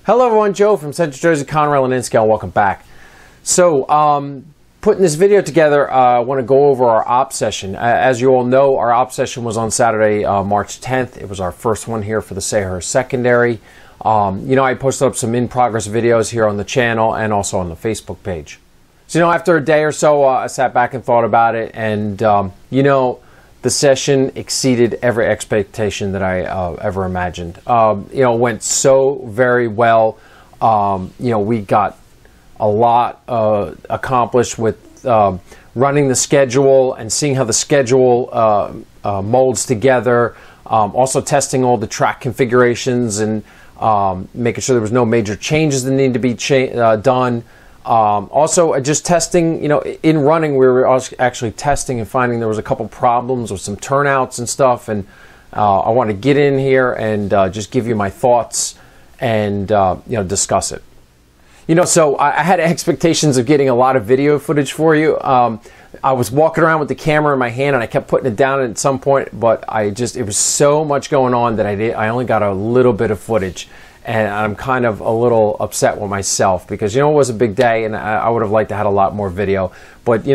Hello everyone, Joe from Central Jersey Conrail and Inscale. Welcome back. So, putting this video together, I want to go over our op session. As you all know, our op session was on Saturday, March 10th. It was our first one here for the Sayre secondary. I posted up some in-progress videos here on the channel and also on the Facebook page. So, after a day or so, I sat back and thought about it, and, the session exceeded every expectation that I ever imagined. It went so very well. We got a lot accomplished with running the schedule and seeing how the schedule molds together. Also testing all the track configurations and making sure there was no major changes that needed to be done. Also, just testing, in running, we were actually testing and finding there was a couple problems with some turnouts and stuff, and I want to get in here and just give you my thoughts and, discuss it. So I had expectations of getting a lot of video footage for you. I was walking around with the camera in my hand and I kept putting it down at some point, but it was so much going on that I only got a little bit of footage. And I'm kind of a little upset with myself because, it was a big day and I would have liked to have a lot more video. But,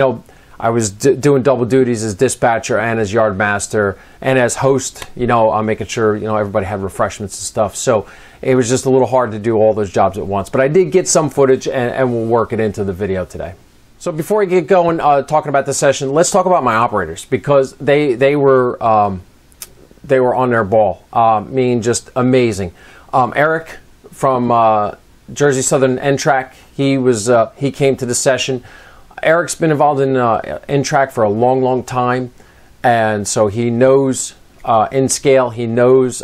I was doing double duties as dispatcher and as yard master and as host, I'm making sure, everybody had refreshments and stuff. So it was just a little hard to do all those jobs at once. But I did get some footage and we'll work it into the video today. So before we get going, talking about the session, let's talk about my operators because they were on their ball. Just amazing. Eric from Jersey Southern NTRAC, he came to the session. Eric's been involved in NTRAC for a long time, and so he knows Inscale. He knows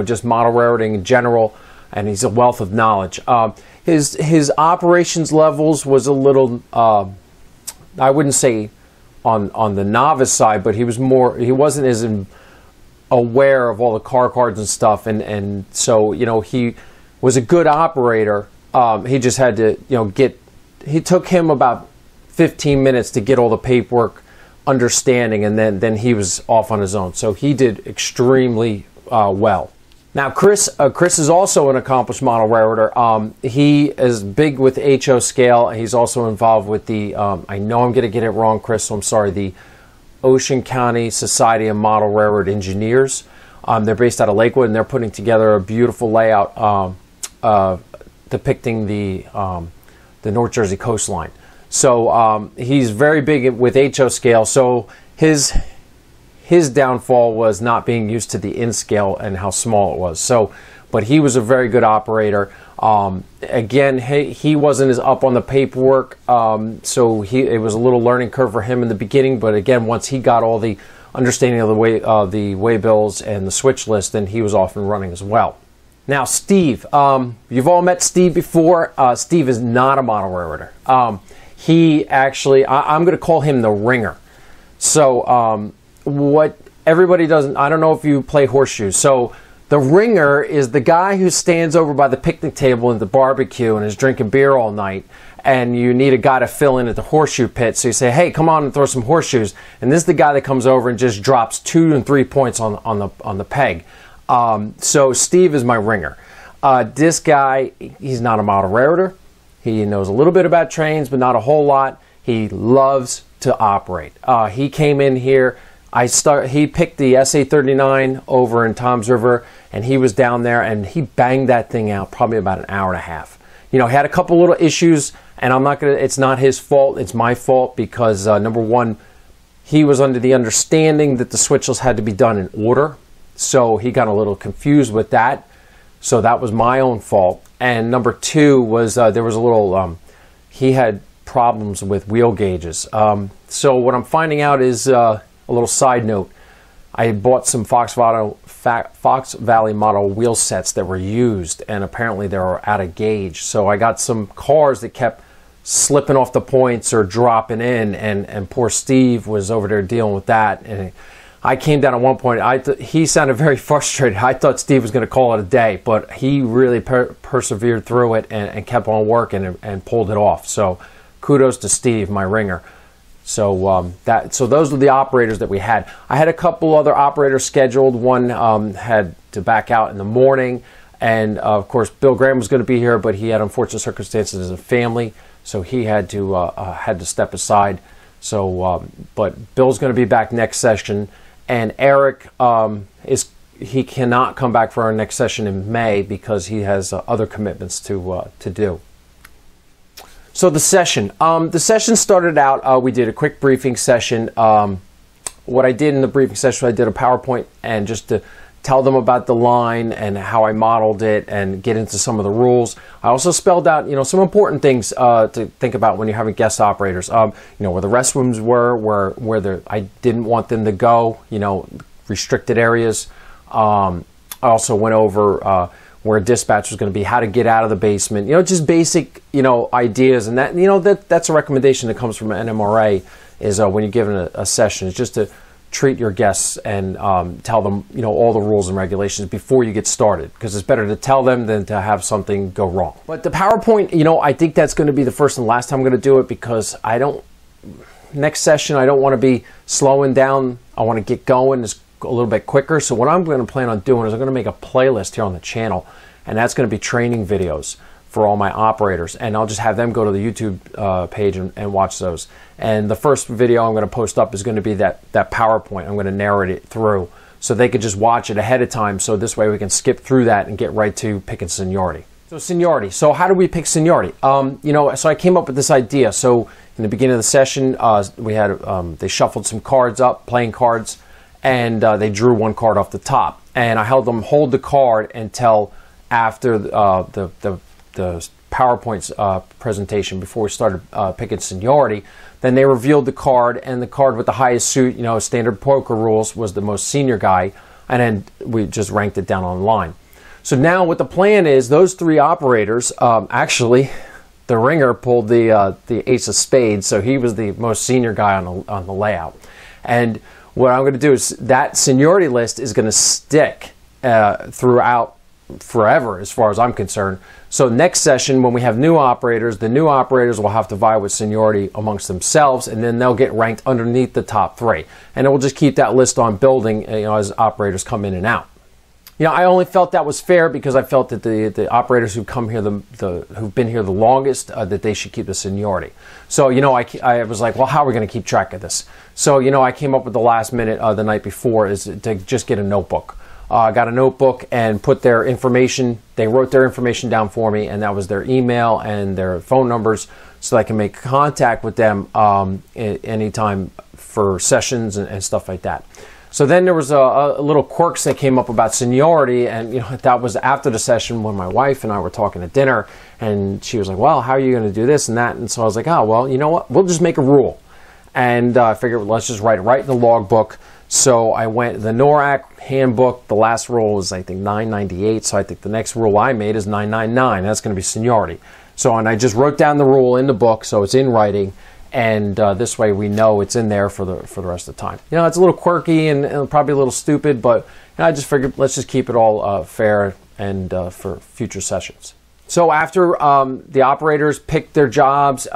just model railroading in general, and he's a wealth of knowledge. His operations levels was a little I wouldn't say on the novice side, but he wasn't as aware of all the car cards and stuff, and so he was a good operator. He just had to it took him about 15 minutes to get all the paperwork understanding, and then he was off on his own, so he did extremely well. Now Chris is also an accomplished model railroader. He is big with HO scale. He's also involved with the I know I'm going to get it wrong, Chris, so I'm sorry, the Ocean County Society of Model Railroad Engineers. They're based out of Lakewood, and they're putting together a beautiful layout depicting the North Jersey coastline. So he's very big with HO scale. So his downfall was not being used to the in scale and how small it was. But he was a very good operator. Again, he wasn't as up on the paperwork, so it was a little learning curve for him in the beginning. But again, once he got all the understanding of the waybills and the switch list, then he was off and running as well. Now, Steve, you've all met Steve before. Steve is not a model railroader. He actually, I'm going to call him the ringer. So what everybody doesn't, I don't know if you play horseshoes. So the ringer is the guy who stands over by the picnic table at the barbecue and is drinking beer all night, and you need a guy to fill in at the horseshoe pit. So you say, hey, come on and throw some horseshoes. And this is the guy that comes over and just drops 2 and 3 points on the peg. So Steve is my ringer. This guy, he's not a model railroader. He knows a little bit about trains, but not a whole lot. He loves to operate. He came in here. He picked the SA-39 over in Toms River, and he was down there, and he banged that thing out probably about an hour and a half. He had a couple little issues, and it's not his fault, it's my fault, because number one, he was under the understanding that the switches had to be done in order, so he got a little confused with that, so that was my own fault. And number two was there was a little, he had problems with wheel gauges. So what I'm finding out is, a little side note, I had bought some Fox Valley model wheel sets that were used, and apparently they were out of gauge. So I got some cars that kept slipping off the points or dropping in, and poor Steve was over there dealing with that. And I came down at one point, he sounded very frustrated. I thought Steve was going to call it a day, but he really persevered through it and kept on working and pulled it off. So kudos to Steve, my ringer. So so those were the operators that we had. I had a couple other operators scheduled. One had to back out in the morning, And of course, Bill Graham was going to be here, but he had unfortunate circumstances as a family, so he had to step aside. So, but Bill's going to be back next session, and Eric he cannot come back for our next session in May because he has other commitments to do. So the session started out. We did a quick briefing session. What I did in the briefing session, I did a PowerPoint and just to tell them about the line and how I modeled it and get into some of the rules. I also spelled out, some important things to think about when you're having guest operators. Where the restrooms were, I didn't want them to go, restricted areas. I also went over where dispatch was going to be, how to get out of the basement, just basic, ideas. And that, that's a recommendation that comes from NMRA is when you're given a session, is just to treat your guests and tell them, all the rules and regulations before you get started, because it's better to tell them than to have something go wrong. But the PowerPoint, I think that's going to be the first and last time I'm going to do it, because next session, I don't want to be slowing down. I want to get going a little bit quicker. So what I'm going to plan on doing is I'm going to make a playlist here on the channel, and that's going to be training videos for all my operators, and I'll just have them go to the YouTube page and watch those. And the first video I'm going to post up is going to be that PowerPoint. I'm going to narrate it through so they could just watch it ahead of time, so this way we can skip through that and get right to picking seniority. So seniority. So how do we pick seniority? So I came up with this idea. So in the beginning of the session, we had they shuffled some cards up, playing cards, and they drew one card off the top. And I held them hold the card until after the PowerPoint's presentation, before we started picking seniority. Then they revealed the card, and the card with the highest suit, standard poker rules, was the most senior guy, and then we just ranked it down on the line. So now what the plan is, those three operators, actually, the ringer pulled the ace of spades, so he was the most senior guy on the layout. And what I'm going to do is that seniority list is going to stick throughout forever, as far as I'm concerned. So next session, when we have new operators, the new operators will have to vie with seniority amongst themselves, and then they'll get ranked underneath the top three. And it will just keep that list on building, as operators come in and out. I only felt that was fair because I felt that the operators who come here, who've been here the longest, that they should keep the seniority. So, I was like, well, how are we going to keep track of this? So, I came up with the last minute the night before is to just get a notebook. I got a notebook and put their information. They wrote their information down for me, and that was their email and their phone numbers, so I can make contact with them anytime for sessions and stuff like that. So then there was a little quirks that came up about seniority, and that was after the session when my wife and I were talking at dinner, and she was like, well, how are you going to do this and that? And so I was like, oh, well, you know what? We'll just make a rule. And I figured, let's just write it right in the logbook. So I went, the NORAC handbook, the last rule was, I think, 998. So I think the next rule I made is 999. That's going to be seniority. So, and I just wrote down the rule in the book, so it's in writing. And this way we know it's in there for the rest of the time. It's a little quirky and probably a little stupid, but I just figured let's just keep it all fair and for future sessions. So after the operators picked their jobs,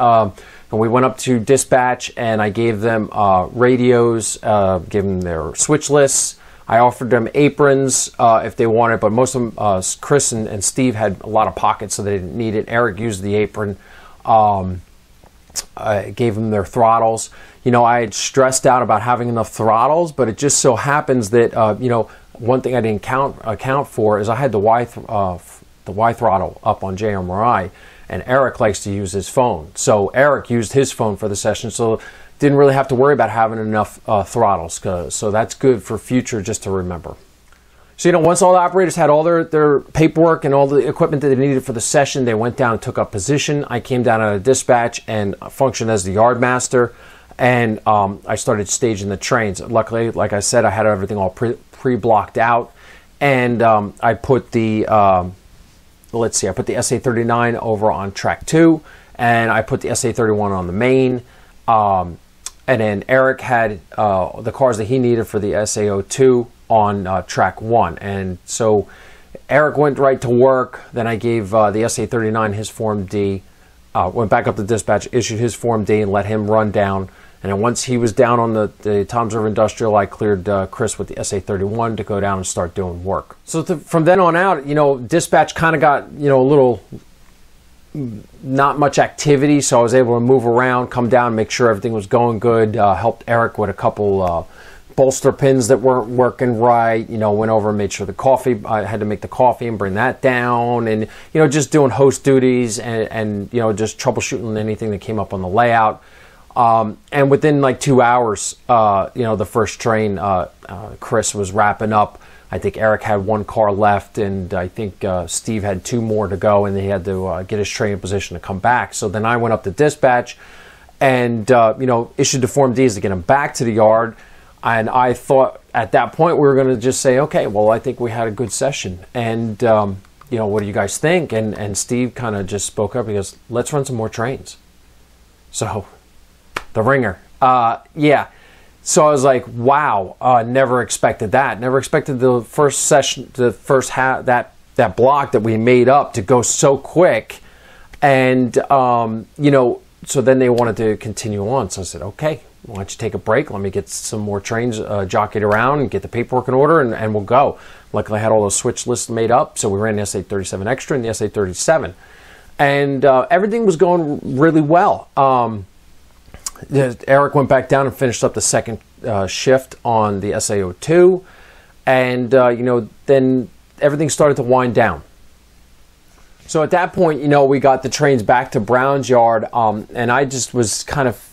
and we went up to dispatch, and I gave them radios, gave them their switch lists. I offered them aprons if they wanted, but most of them, Chris and Steve, had a lot of pockets, so they didn't need it. Eric used the apron. I gave them their throttles. I had stressed out about having enough throttles, but it just so happens that one thing I didn't account for is I had the Y throttle up on JMRI, and Eric likes to use his phone. So Eric used his phone for the session, so didn't really have to worry about having enough throttles. So that's good for future, just to remember. So, once all the operators had all their paperwork and all the equipment that they needed for the session, they went down and took up position. I came down out of dispatch and functioned as the yard master, and I started staging the trains. Luckily, like I said, I had everything all pre-blocked out, and I put the I put the SA39 over on track 2, and I put the SA31 on the main, and then Eric had the cars that he needed for the SA02 on track 1. And so Eric went right to work. Then I gave the SA39 his Form D, went back up to dispatch, issued his Form D, and let him run down And then once he was down on the Toms River Industrial, I cleared Chris with the SA-31 to go down and start doing work. So from then on out, you know, dispatch kind of got, you know, a little not much activity, so I was able to move around, come down, make sure everything was going good. Helped Eric with a couple bolster pins that weren't working right. You know, went over and made sure the coffee, I had to make the coffee and bring that down, and you know, just doing host duties and you know, just troubleshooting anything that came up on the layout. And within like 2 hours, you know, the first train, Chris was wrapping up. I think Eric had one car left, and I think Steve had 2 more to go, and he had to get his train in position to come back. So then I went up to dispatch and, you know, issued the Form Ds to get him back to the yard. And I thought at that point we were going to just say, okay, well, I think we had a good session. And, you know, what do you guys think? And Steve kind of just spoke up. He goes, let's run some more trains. So the ringer. Yeah. So I was like, wow, never expected that. Never expected the first session, the first that block that we made up to go so quick. And, you know, so then they wanted to continue on. So I said, okay, why don't you take a break? Let me get some more trains jockeyed around and get the paperwork in order, and we'll go. Luckily, I had all those switch lists made up. So we ran the SA-37 Extra and the SA-37. And everything was going really well. Eric went back down and finished up the second shift on the SA-02, and you know, then everything started to wind down. So at that point, you know, we got the trains back to Brown's yard, and I just was kind of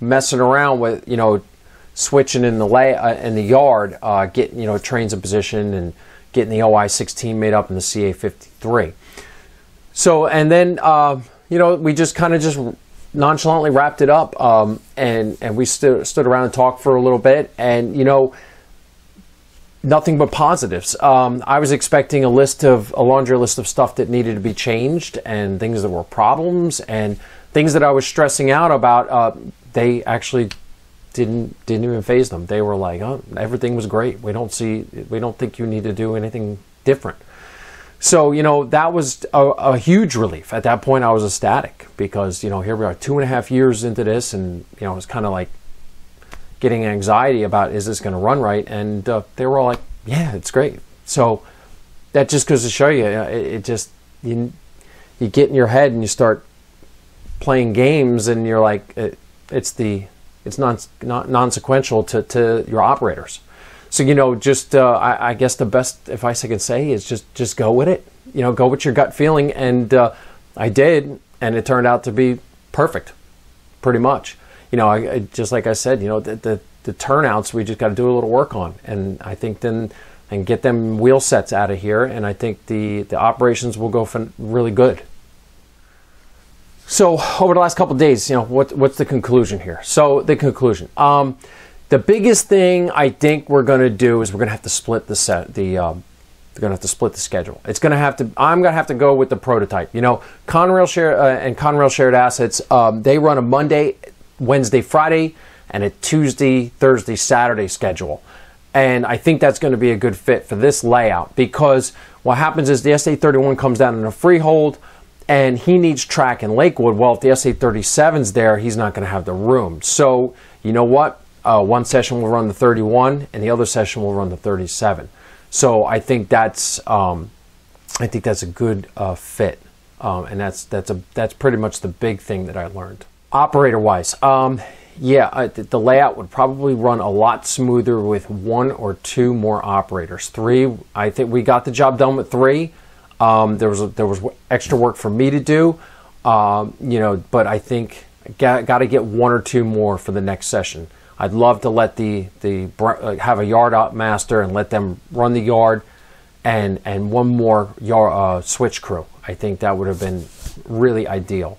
messing around with, you know, switching in the yard, getting, you know, trains in position and getting the OI-16 made up in the CA-53. So, and then you know, we just kind of just nonchalantly wrapped it up, and we stood around and talked for a little bit, and you know, nothing but positives. I was expecting a laundry list of stuff that needed to be changed and things that were problems and things that I was stressing out about. They actually didn't even faze them. They were like, oh, everything was great. We don't think you need to do anything different. So, you know, that was a huge relief. At that point, I was ecstatic because, you know, here we are 2.5 years into this, and, you know, it was kind of like getting anxiety about, is this going to run right? And they were all like, yeah, it's great. So that just goes to show you, you get in your head and you start playing games, and you're like, it's non-sequential to your operators. So, you know, just I guess the best advice I can say is just go with it. You know, go with your gut feeling, and I did, and it turned out to be perfect, pretty much. You know, I just like I said, you know, the turnouts we just got to do a little work on, and I think then and get them wheel sets out of here, and I think the operations will go really good. So over the last couple of days, you know, what's the conclusion here? So the conclusion. The biggest thing I think we're going to do is we're going to have to split the schedule. It's going to have to. I'm going to have to go with the prototype. You know, Conrail shared assets. They run a Monday, Wednesday, Friday, and a Tuesday, Thursday, Saturday schedule, and I think that's going to be a good fit for this layout, because what happens is the SA-31 comes down in a freehold, and he needs track in Lakewood. Well, if the SA-37's there, he's not going to have the room. So you know what? One session will run the 31, and the other session will run the 37. So I think that's a good fit, and that's pretty much the big thing that I learned. Operator-wise, yeah, the layout would probably run a lot smoother with 1 or 2 more operators. 3, I think we got the job done with 3. There was extra work for me to do, you know, but I think got to get 1 or 2 more for the next session. I'd love to let have a yard op master and let them run the yard, and 1 more switch crew. I think that would have been really ideal.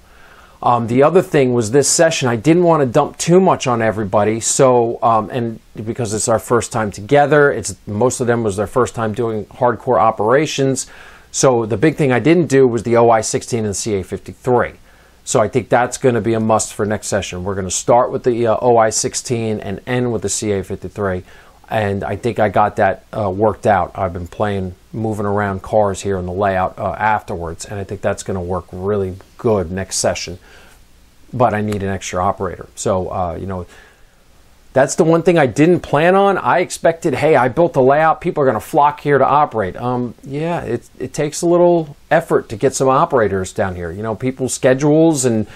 The other thing was this session, I didn't want to dump too much on everybody. So, and because it's our first time together, most of them was their first time doing hardcore operations. So the big thing I didn't do was the OI-16 and the CA-53. So I think that's going to be a must for next session. We're going to start with the OI-16 and end with the CA-53. And I think I got that worked out. I've been moving around cars here in the layout afterwards, and I think that's going to work really good next session. But I need an extra operator. So, you know, That's the one thing I didn't plan on. I expected, hey, I built the layout, people are going to flock here to operate. Yeah, it takes a little effort to get some operators down here. You know, people's schedules and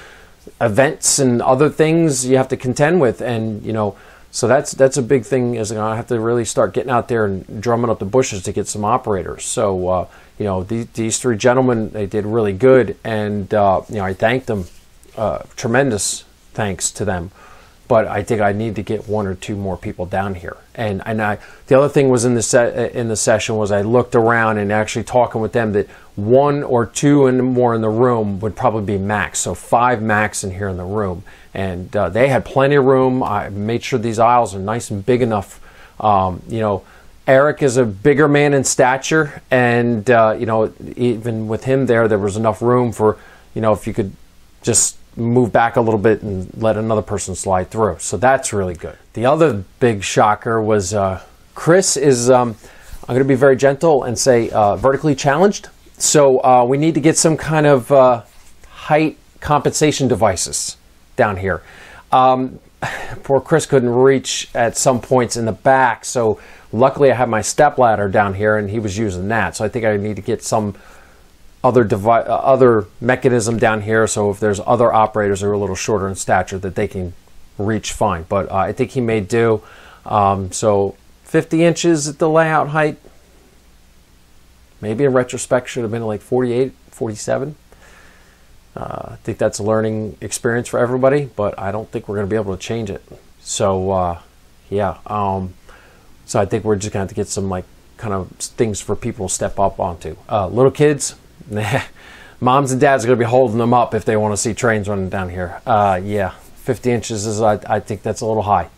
events and other things you have to contend with, and you know, so that's a big thing. Is I have to really start getting out there and drumming up the bushes to get some operators. So you know, these three gentlemen, they did really good, and you know, I thank them. Tremendous thanks to them. But I think I need to get one or two more people down here. And the other thing was in the session was I looked around and actually talking with them that one or two and more in the room would probably be max. So 5 max in here in the room. And they had plenty of room. I made sure these aisles are nice and big enough. You know, Eric is a bigger man in stature, and you know, even with him there was enough room for, you know, if you could just move back a little bit and let another person slide through. So that's really good. The other big shocker was Chris is, I'm going to be very gentle and say vertically challenged. So we need to get some kind of height compensation devices down here. Poor Chris couldn't reach at some points in the back. So luckily I have my step ladder down here and he was using that. So I think I need to get some other mechanism down here, so if there's other operators who are a little shorter in stature that they can reach fine. But I think he may do. So 50 inches at the layout height. Maybe in retrospect should have been like 48, 47. I think that's a learning experience for everybody, but I don't think we're going to be able to change it. So yeah, so I think we're just going to have to get some like kind of things for people to step up onto. Little kids, moms and dads are going to be holding them up if they want to see trains running down here. Yeah, 50 inches is, I think that's a little high,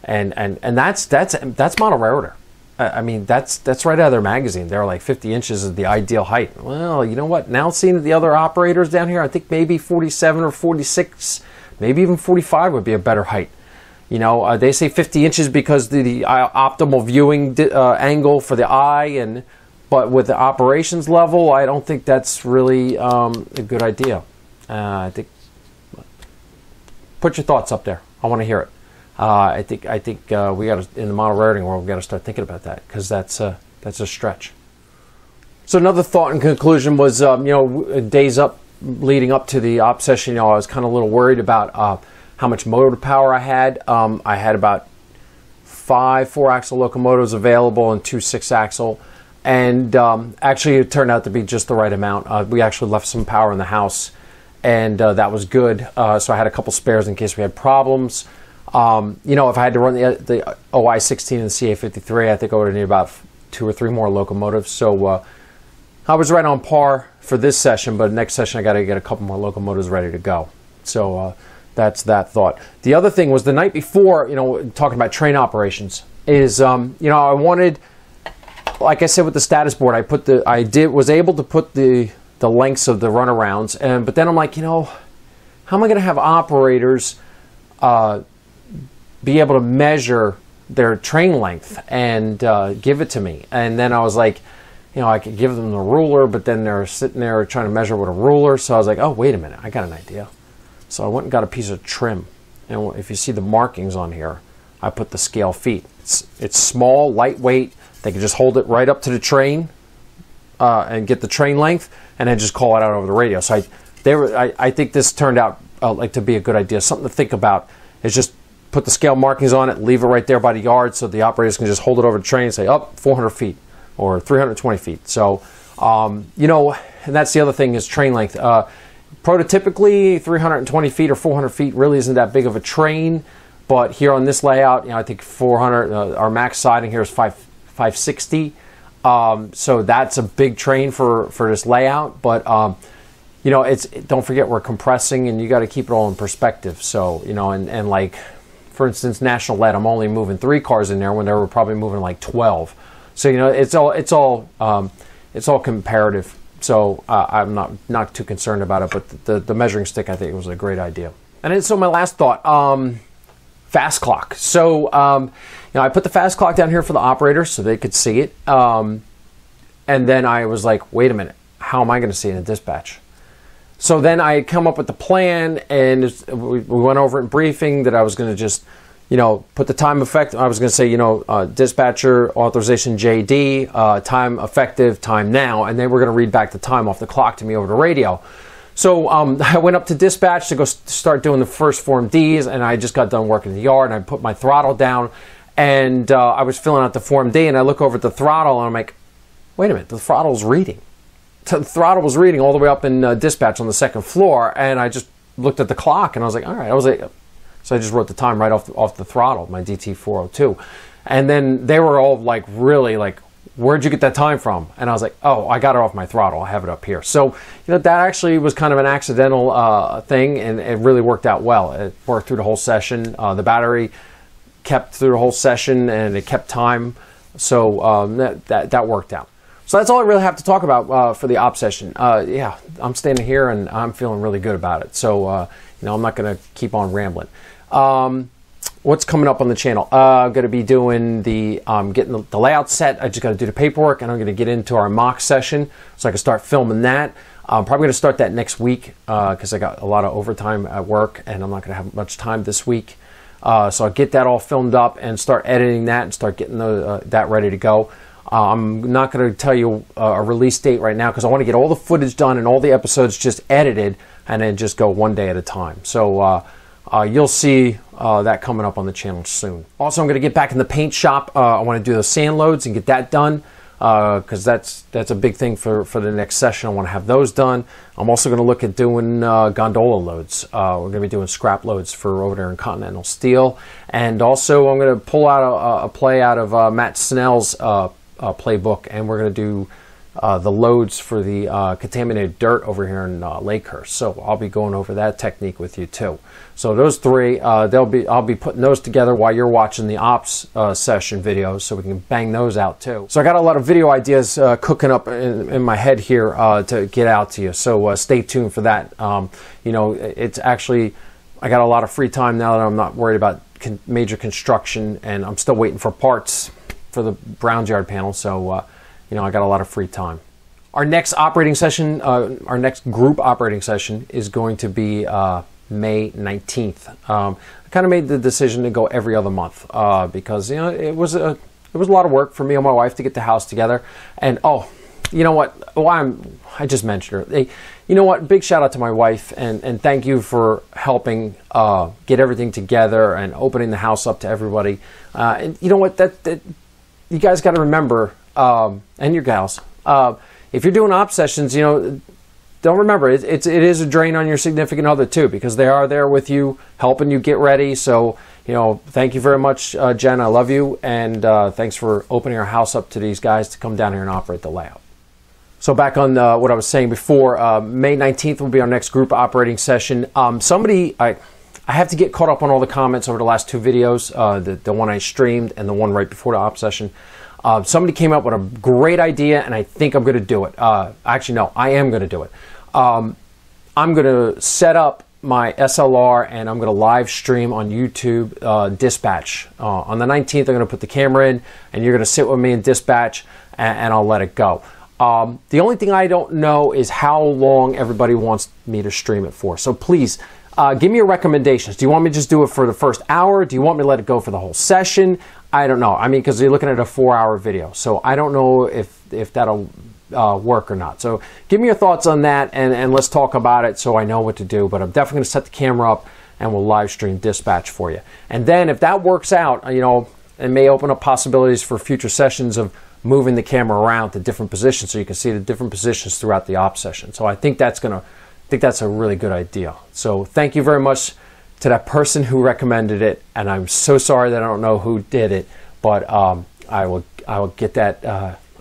and that's monorailrotor. I mean, that's right out of their magazine. They're like 50 inches is the ideal height. Well, you know what? Now seeing the other operators down here, I think maybe 47 or 46, maybe even 45 would be a better height. You know, they say 50 inches because the optimal viewing angle for the eye, but with the operations level, I don't think that's really a good idea. I think, put your thoughts up there. I want to hear it. I think we got to, in the model rating world, we got to start thinking about that, because that's a stretch. So another thought in conclusion was, you know, days up leading up to the op session, you know, I was kind of a little worried about how much motor power I had. I had about 5 4-axle locomotives available and 2 6-axle. And actually it turned out to be just the right amount. We actually left some power in the house, and that was good. So I had a couple spares in case we had problems. You know, if I had to run the OI-16 and the CA-53, I think I would have needed about 2 or 3 more locomotives. So I was right on par for this session, but next session I got to get a couple more locomotives ready to go. So that's that thought. The other thing was the night before, you know, talking about train operations, is you know, I wanted, like I said with the status board, was able to put the lengths of the runarounds, but then I'm like, you know, how am I going to have operators be able to measure their train length and give it to me? And then I was like, you know, I could give them the ruler, but then they're sitting there trying to measure with a ruler. So I was like, oh, wait a minute, I got an idea. So I went and got a piece of trim, and if you see the markings on here, I put the scale feet. It's small, lightweight. They can just hold it right up to the train and get the train length, and then just call it out over the radio. So I think this turned out like to be a good idea. Something to think about is just put the scale markings on it, leave it right there by the yard, so the operators can just hold it over the train and say, oh, 400 feet or 320 feet. So, you know, and that's the other thing is train length. Prototypically, 320 feet or 400 feet really isn't that big of a train, but here on this layout, you know, I think 400, our max siding here is 560. So that's a big train for this layout, but you know, don't forget we're compressing, and you got to keep it all in perspective. So, you know, and like, for instance, National Lead, I'm only moving 3 cars in there when they were probably moving like 12. So, you know, it's all comparative. So I'm not too concerned about it, but the measuring stick, I think, was a great idea. And then, so my last thought, fast clock. So, you know, I put the fast clock down here for the operators so they could see it. And then I was like, wait a minute, how am I going to see it in dispatch? So then I had come up with the plan, and we went over it in briefing that I was going to just you know, put the time effective. I was going to say, you know, dispatcher authorization JD, time effective, time now, and then we're going to read back the time off the clock to me over the radio. So I went up to dispatch to go start doing the first Form Ds, and I just got done working in the yard, and I put my throttle down, and I was filling out the Form D, and I look over at the throttle, and I'm like, wait a minute, the throttle's reading. The throttle was reading all the way up in dispatch on the second floor, and I just looked at the clock, and I was like, all right, so I just wrote the time right off the throttle, my DT402. And then they were all like, really like, where'd you get that time from? And I was like, oh, I got it off my throttle. I have it up here. So, you know, that actually was kind of an accidental thing, and it really worked out well. It worked through the whole session. The battery kept through the whole session, and it kept time. So that worked out. So that's all I really have to talk about for the op session. Yeah, I'm standing here, and I'm feeling really good about it. So, you know, I'm not going to keep on rambling. What's coming up on the channel? I'm going to be doing getting the layout set. I just got to do the paperwork, and I'm going to get into our mock session so I can start filming that. I'm probably going to start that next week because I got a lot of overtime at work, and I'm not going to have much time this week. So I'll get that all filmed up and start editing that and start getting that ready to go. I'm not going to tell you a release date right now because I want to get all the footage done and all the episodes just edited and then just go one day at a time. So you'll see that coming up on the channel soon. Also, I'm going to get back in the paint shop. I want to do those sand loads and get that done because that's a big thing for the next session. I want to have those done. I'm also going to look at doing gondola loads. We're going to be doing scrap loads for over there in Continental Steel. And also, I'm going to pull out a play out of Matt Snell's playbook, and we're going to do the loads for the contaminated dirt over here in Lakehurst. So I'll be going over that technique with you too. So those three, I'll be putting those together while you're watching the ops session videos, so we can bang those out too. So I got a lot of video ideas cooking up in my head here to get out to you. So stay tuned for that. You know, it's actually, I got a lot of free time now that I'm not worried about major construction, and I'm still waiting for parts for the Browns yard panel. So you know, I got a lot of free time. Our next operating session, our next group operating session is going to be May 19th. I kind of made the decision to go every other month because, you know, it was a lot of work for me and my wife to get the house together. And oh, you know what? Well, I just mentioned her. You know what? Big shout out to my wife, and thank you for helping get everything together and opening the house up to everybody. And you know what? That you guys got to remember, and your gals, if you're doing op sessions, you know, don't remember it is a drain on your significant other too, because they are there with you, helping you get ready. So, you know, thank you very much, Jen. I love you, and thanks for opening our house up to these guys to come down here and operate the layout. So back on what I was saying before, May 19th will be our next group operating session. I have to get caught up on all the comments over the last two videos, the one I streamed and the one right before the op session. Somebody came up with a great idea, and I think I'm going to do it. Actually, no, I am going to do it. I'm going to set up my SLR, and I'm going to live stream on YouTube dispatch. On the 19th, I'm going to put the camera in, and you're going to sit with me in dispatch, and I'll let it go. The only thing I don't know is how long everybody wants me to stream it for. So please, give me your recommendations. Do you want me to just do it for the first hour? Do you want me to let it go for the whole session? I don't know. I mean, because you're looking at a 4-hour video. So I don't know if that'll work or not. So give me your thoughts on that, and let's talk about it so I know what to do. But I'm definitely going to set the camera up, and we'll live stream dispatch for you. And then if that works out, you know, it may open up possibilities for future sessions of moving the camera around to different positions so you can see the different positions throughout the op session. So I think that's a really good idea. So thank you very much to that person who recommended it, and I'm so sorry that I don't know who did it, but I will get that.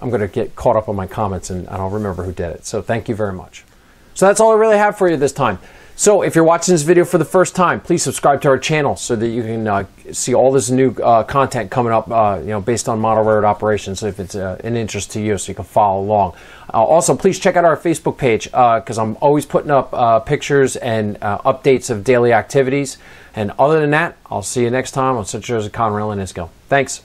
I'm going to get caught up on my comments, and I'll remember who did it. So thank you very much. So that's all I really have for you this time. So if you're watching this video for the first time, please subscribe to our channel so that you can see all this new content coming up, you know, based on model railroad operations, if it's an interest to you, so you can follow along. Also, please check out our Facebook page because I'm always putting up pictures and updates of daily activities. And other than that, I'll see you next time on Central Jersey Conrail and Isco. Thanks.